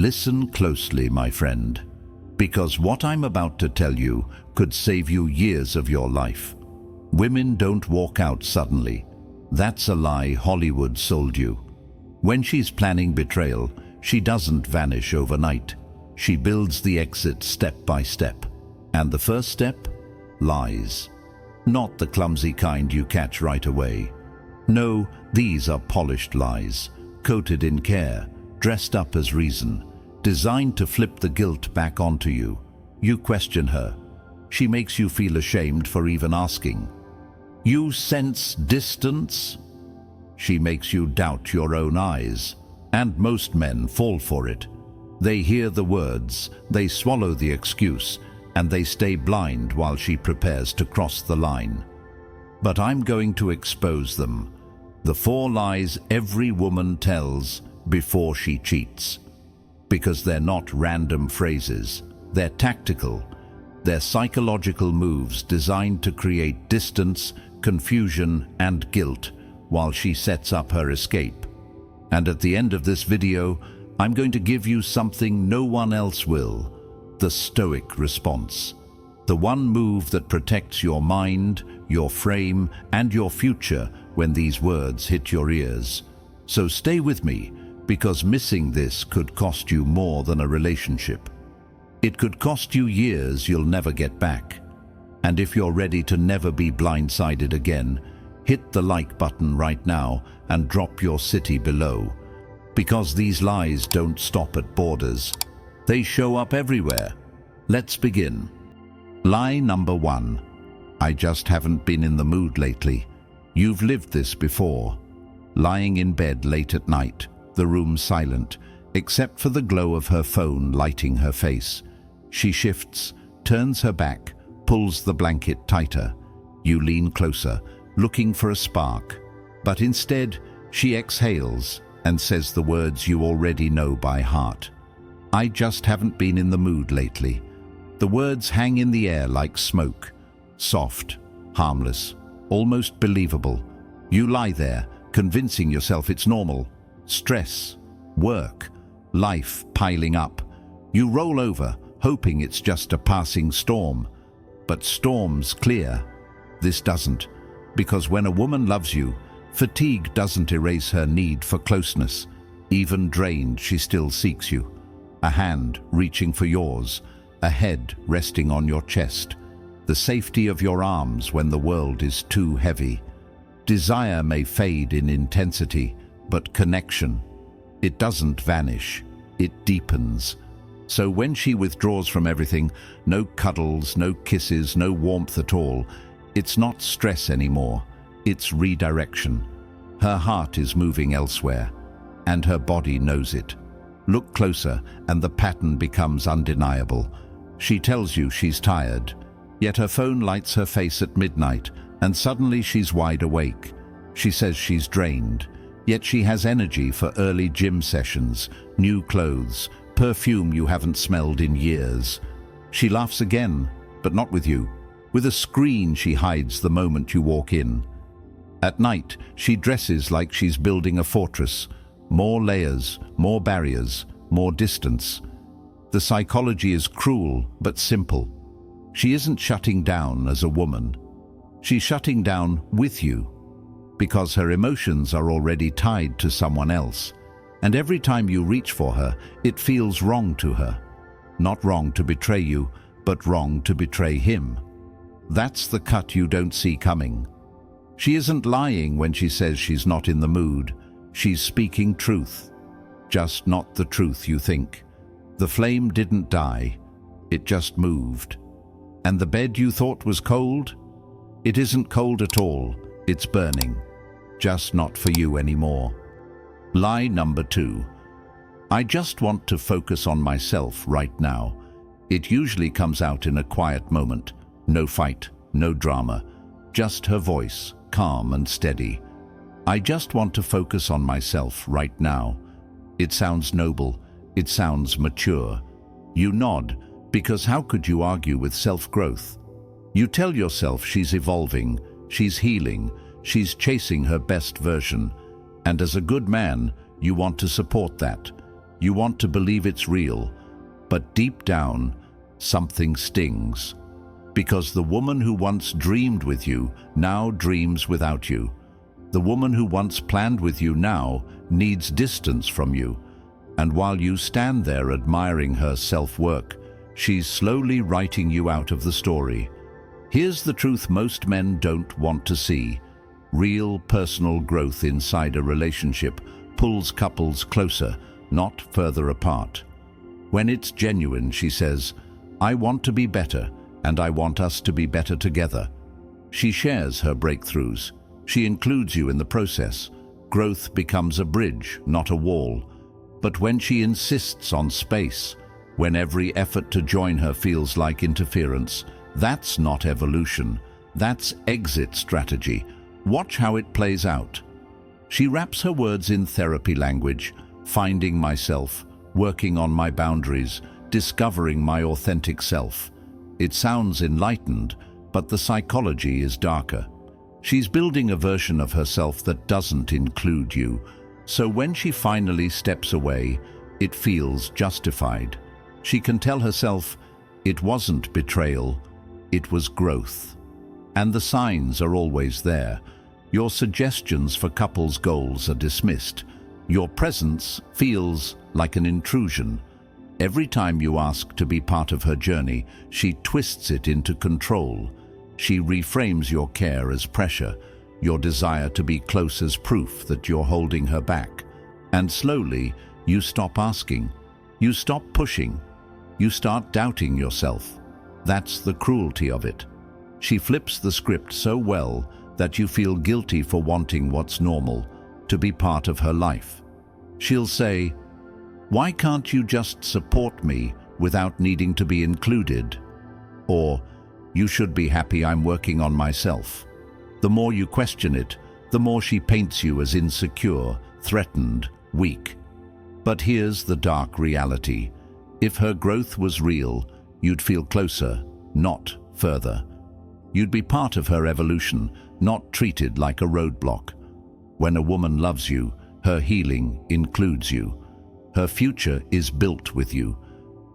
Listen closely, my friend, because what I'm about to tell you could save you years of your life. Women don't walk out suddenly. That's a lie Hollywood sold you. When she's planning betrayal, she doesn't vanish overnight. She builds the exit step by step. And the first step? Lies. Not the clumsy kind you catch right away. No, these are polished lies, coated in care, dressed up as reason, designed to flip the guilt back onto you. You question her. She makes you feel ashamed for even asking. You sense distance. She makes you doubt your own eyes. And most men fall for it. They hear the words, they swallow the excuse, and they stay blind while she prepares to cross the line. But I'm going to expose them. The 4 lies every woman tells before she cheats. Because they're not random phrases. They're tactical. They're psychological moves designed to create distance, confusion, and guilt while she sets up her escape. And at the end of this video, I'm going to give you something no one else will. The Stoic response. The one move that protects your mind, your frame, and your future when these words hit your ears. So stay with me, because missing this could cost you more than a relationship. It could cost you years you'll never get back. And if you're ready to never be blindsided again, hit the like button right now and drop your city below. Because these lies don't stop at borders. They show up everywhere. Let's begin. Lie number 1. I just haven't been in the mood lately. You've lived this before. Lying in bed late at night, the room silent, except for the glow of her phone lighting her face. She shifts, turns her back, pulls the blanket tighter. You lean closer, looking for a spark. But instead, she exhales and says the words you already know by heart. I just haven't been in the mood lately. The words hang in the air like smoke. Soft, harmless, almost believable. You lie there, convincing yourself it's normal. Stress, work, life piling up. You roll over, hoping it's just a passing storm. But storms clear. This doesn't. Because when a woman loves you, fatigue doesn't erase her need for closeness. Even drained, she still seeks you. A hand reaching for yours, a head resting on your chest, the safety of your arms when the world is too heavy. Desire may fade in intensity, but connection, it doesn't vanish, it deepens. So when she withdraws from everything, no cuddles, no kisses, no warmth at all, it's not stress anymore, it's redirection. Her heart is moving elsewhere, and her body knows it. Look closer, and the pattern becomes undeniable. She tells you she's tired, yet her phone lights her face at midnight, and suddenly she's wide awake. She says she's drained, yet she has energy for early gym sessions, new clothes, perfume you haven't smelled in years. She laughs again, but not with you. With a screen she hides the moment you walk in. At night, she dresses like she's building a fortress. More layers, more barriers, more distance. The psychology is cruel but simple. She isn't shutting down as a woman. She's shutting down with you, because her emotions are already tied to someone else. And every time you reach for her, it feels wrong to her. Not wrong to betray you, but wrong to betray him. That's the cut you don't see coming. She isn't lying when she says she's not in the mood. She's speaking truth, just not the truth you think. The flame didn't die, it just moved. And the bed you thought was cold? It isn't cold at all, it's burning. Just not for you anymore. Lie number 2. I just want to focus on myself right now. It usually comes out in a quiet moment. No fight, no drama. Just her voice, calm and steady. I just want to focus on myself right now. It sounds noble. It sounds mature. You nod, because how could you argue with self-growth? You tell yourself she's evolving, she's healing, she's chasing her best version. And as a good man, you want to support that. You want to believe it's real, but deep down, something stings. Because the woman who once dreamed with you now dreams without you. The woman who once planned with you now needs distance from you. And while you stand there admiring her self-work, she's slowly writing you out of the story. Here's the truth most men don't want to see. Real personal growth inside a relationship pulls couples closer, not further apart. When it's genuine, she says, "I want to be better, and I want us to be better together." She shares her breakthroughs. She includes you in the process. Growth becomes a bridge, not a wall. But when she insists on space, when every effort to join her feels like interference, that's not evolution. That's exit strategy. Watch how it plays out. She wraps her words in therapy language, finding myself, working on my boundaries, discovering my authentic self. It sounds enlightened, but the psychology is darker. She's building a version of herself that doesn't include you. So when she finally steps away, it feels justified. She can tell herself, it wasn't betrayal, it was growth. And the signs are always there. Your suggestions for couples' goals are dismissed. Your presence feels like an intrusion. Every time you ask to be part of her journey, she twists it into control. She reframes your care as pressure, your desire to be close as proof that you're holding her back. And slowly, you stop asking. You stop pushing. You start doubting yourself. That's the cruelty of it. She flips the script so well that you feel guilty for wanting what's normal, to be part of her life. She'll say, "Why can't you just support me without needing to be included?" Or, "You should be happy I'm working on myself." The more you question it, the more she paints you as insecure, threatened, weak. But here's the dark reality. If her growth was real, you'd feel closer, not further. You'd be part of her evolution, not treated like a roadblock. When a woman loves you, her healing includes you. Her future is built with you.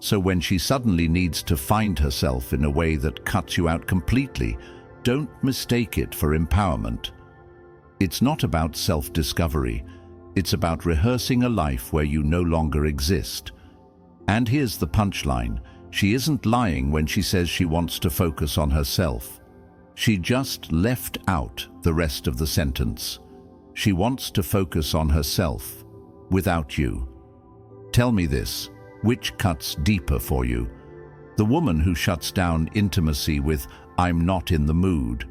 So when she suddenly needs to find herself in a way that cuts you out completely, don't mistake it for empowerment. It's not about self-discovery. It's about rehearsing a life where you no longer exist. And here's the punchline. She isn't lying when she says she wants to focus on herself. She just left out the rest of the sentence. She wants to focus on herself, without you. Tell me this, which cuts deeper for you? The woman who shuts down intimacy with "I'm not in the mood,"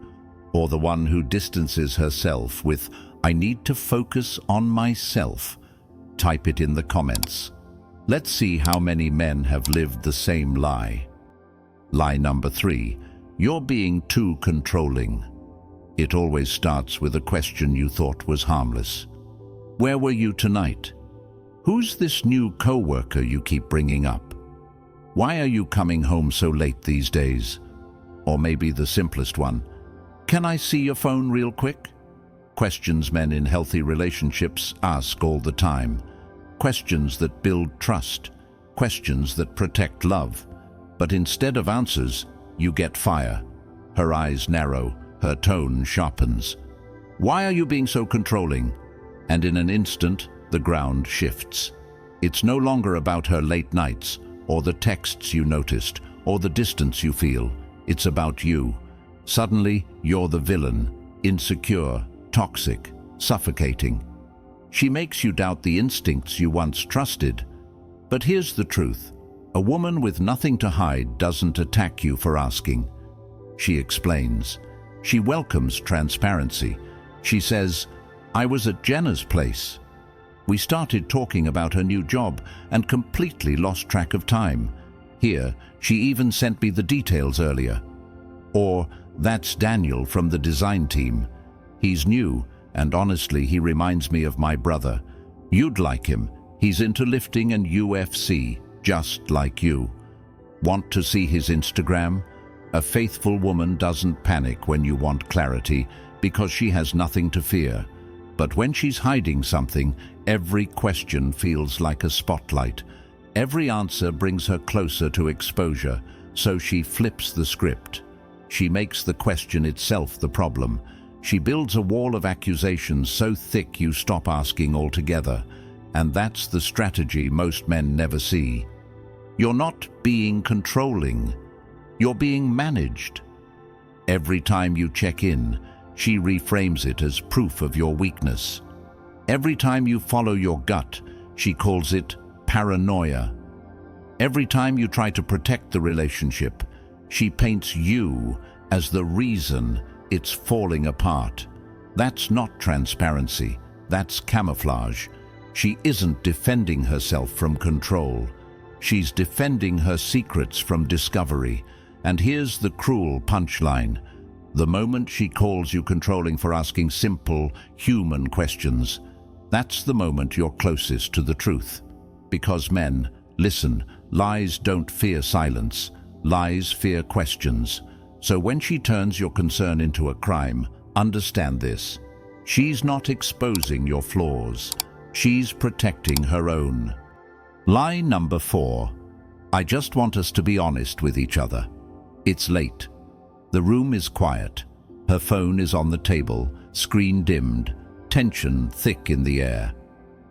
or the one who distances herself with "I need to focus on myself"? Type it in the comments. Let's see how many men have lived the same lie. Lie number 3, you're being too controlling. It always starts with a question you thought was harmless. Where were you tonight? Who's this new co-worker you keep bringing up? Why are you coming home so late these days? Or maybe the simplest one, can I see your phone real quick? Questions men in healthy relationships ask all the time. Questions that build trust. Questions that protect love. But instead of answers, you get fire. Her eyes narrow, her tone sharpens. Why are you being so controlling? And in an instant, the ground shifts. It's no longer about her late nights, or the texts you noticed, or the distance you feel. It's about you. Suddenly, you're the villain, insecure, toxic, suffocating. She makes you doubt the instincts you once trusted. But here's the truth. A woman with nothing to hide doesn't attack you for asking. She explains. She welcomes transparency. She says, "I was at Jenna's place. We started talking about her new job and completely lost track of time. Here, she even sent me the details earlier." Or, "That's Daniel from the design team. He's new, and honestly, he reminds me of my brother. You'd like him. He's into lifting and UFC, just like you. Want to see his Instagram?" A faithful woman doesn't panic when you want clarity because she has nothing to fear. But when she's hiding something, every question feels like a spotlight. Every answer brings her closer to exposure, so she flips the script. She makes the question itself the problem. She builds a wall of accusations so thick you stop asking altogether. And that's the strategy most men never see. You're not being controlling. You're being managed. Every time you check in, she reframes it as proof of your weakness. Every time you follow your gut, she calls it paranoia. Every time you try to protect the relationship, she paints you as the reason it's falling apart. That's not transparency, that's camouflage. She isn't defending herself from control. She's defending her secrets from discovery. And here's the cruel punchline. The moment she calls you controlling for asking simple, human questions, that's the moment you're closest to the truth. Because men, listen, lies don't fear silence. Lies fear questions. So when she turns your concern into a crime, understand this. She's not exposing your flaws. She's protecting her own. Lie number 4. I just want us to be honest with each other. It's late. The room is quiet. Her phone is on the table, screen dimmed, tension thick in the air.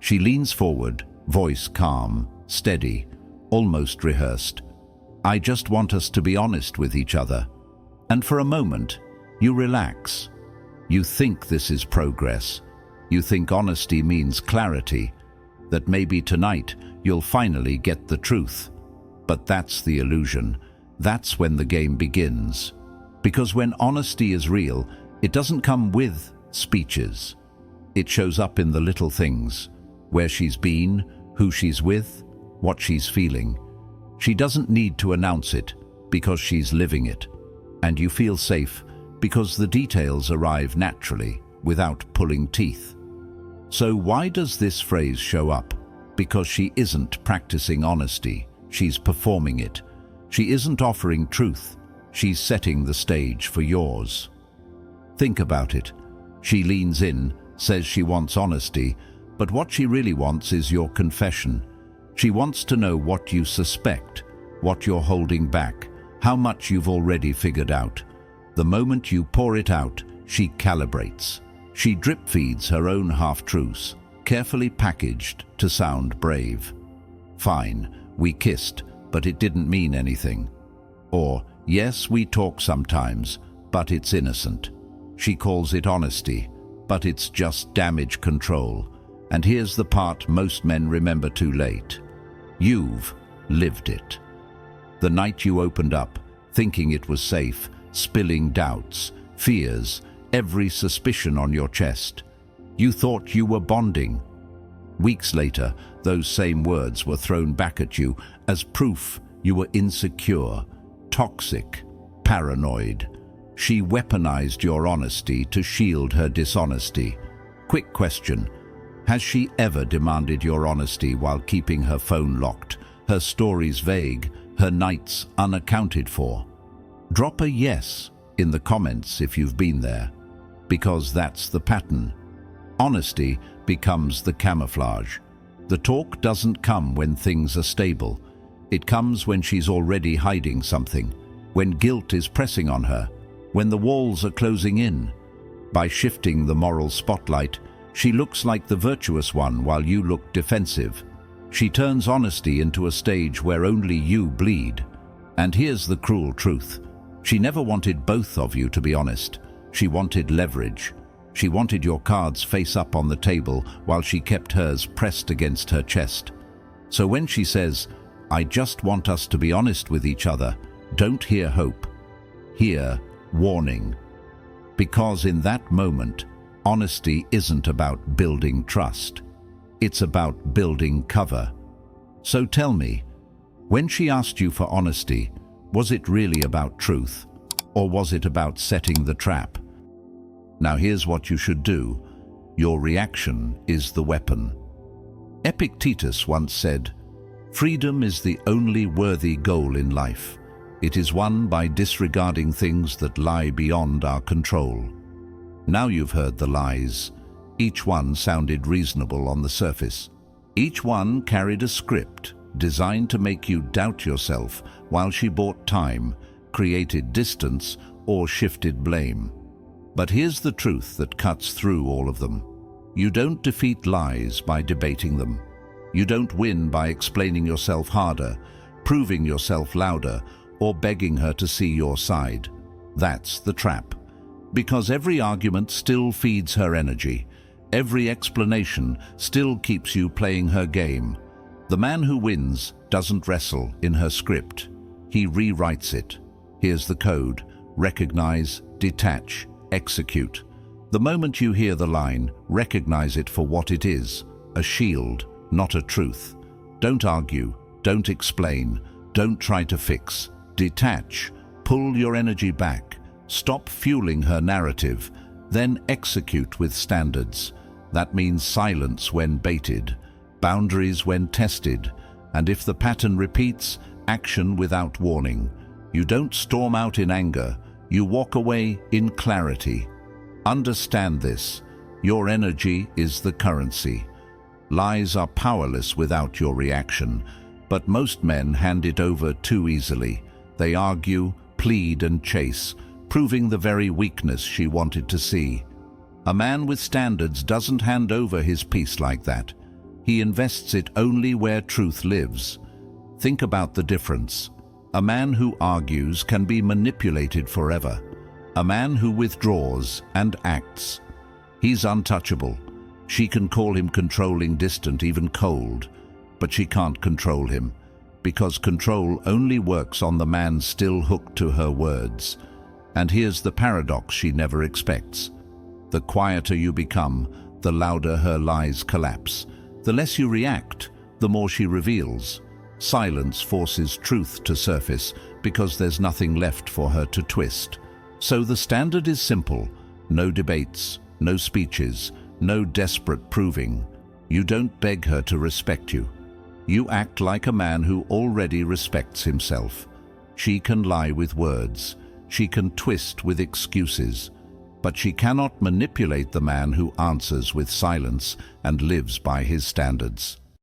She leans forward, voice calm, steady, almost rehearsed. I just want us to be honest with each other. And for a moment, you relax. You think this is progress. You think honesty means clarity, that maybe tonight you'll finally get the truth. But that's the illusion. That's when the game begins. Because when honesty is real, it doesn't come with speeches. It shows up in the little things, where she's been, who she's with, what she's feeling. She doesn't need to announce it because she's living it. And you feel safe because the details arrive naturally, without pulling teeth. So why does this phrase show up? Because she isn't practicing honesty, she's performing it. She isn't offering truth, she's setting the stage for yours. Think about it. She leans in, says she wants honesty, but what she really wants is your confession. She wants to know what you suspect, what you're holding back, how much you've already figured out. The moment you pour it out, she calibrates. She drip feeds her own half-truths, carefully packaged to sound brave. Fine, we kissed, but it didn't mean anything. Or, yes, we talk sometimes, but it's innocent. She calls it honesty, but it's just damage control. And here's the part most men remember too late. You've lived it. The night you opened up, thinking it was safe, spilling doubts, fears, every suspicion on your chest. You thought you were bonding. Weeks later, those same words were thrown back at you as proof you were insecure, toxic, paranoid. She weaponized your honesty to shield her dishonesty. Quick question. Has she ever demanded your honesty while keeping her phone locked, her stories vague, her nights unaccounted for? Drop a yes in the comments if you've been there, because that's the pattern. Honesty becomes the camouflage. The talk doesn't come when things are stable. It comes when she's already hiding something, when guilt is pressing on her, when the walls are closing in. By shifting the moral spotlight, she looks like the virtuous one while you look defensive. She turns honesty into a stage where only you bleed. And here's the cruel truth. She never wanted both of you to be honest. She wanted leverage. She wanted your cards face up on the table while she kept hers pressed against her chest. So when she says, I just want us to be honest with each other, don't hear hope. Hear warning. Because in that moment, honesty isn't about building trust. It's about building cover. So tell me, when she asked you for honesty, was it really about truth, or was it about setting the trap? Now here's what you should do. Your reaction is the weapon. Epictetus once said, "Freedom is the only worthy goal in life. It is won by disregarding things that lie beyond our control." Now you've heard the lies. Each one sounded reasonable on the surface. Each one carried a script designed to make you doubt yourself while she bought time, created distance, or shifted blame. But here's the truth that cuts through all of them. You don't defeat lies by debating them. You don't win by explaining yourself harder, proving yourself louder, or begging her to see your side. That's the trap. Because every argument still feeds her energy. Every explanation still keeps you playing her game. The man who wins doesn't wrestle in her script. He rewrites it. Here's the code: recognize, detach, execute. The moment you hear the line, recognize it for what it is: a shield, not a truth. Don't argue, don't explain, don't try to fix. Detach, pull your energy back, stop fueling her narrative, then execute with standards. That means silence when baited, boundaries when tested, and if the pattern repeats, action without warning. You don't storm out in anger, you walk away in clarity. Understand this: your energy is the currency. Lies are powerless without your reaction, but most men hand it over too easily. They argue, plead, and chase, proving the very weakness she wanted to see. A man with standards doesn't hand over his peace like that. He invests it only where truth lives. Think about the difference. A man who argues can be manipulated forever. A man who withdraws and acts, he's untouchable. She can call him controlling, distant, even cold, but she can't control him, because control only works on the man still hooked to her words. And here's the paradox she never expects. The quieter you become, the louder her lies collapse. The less you react, the more she reveals. Silence forces truth to surface because there's nothing left for her to twist. So the standard is simple: no debates, no speeches, no desperate proving. You don't beg her to respect you. You act like a man who already respects himself. She can lie with words. She can twist with excuses. But she cannot manipulate the man who answers with silence and lives by his standards.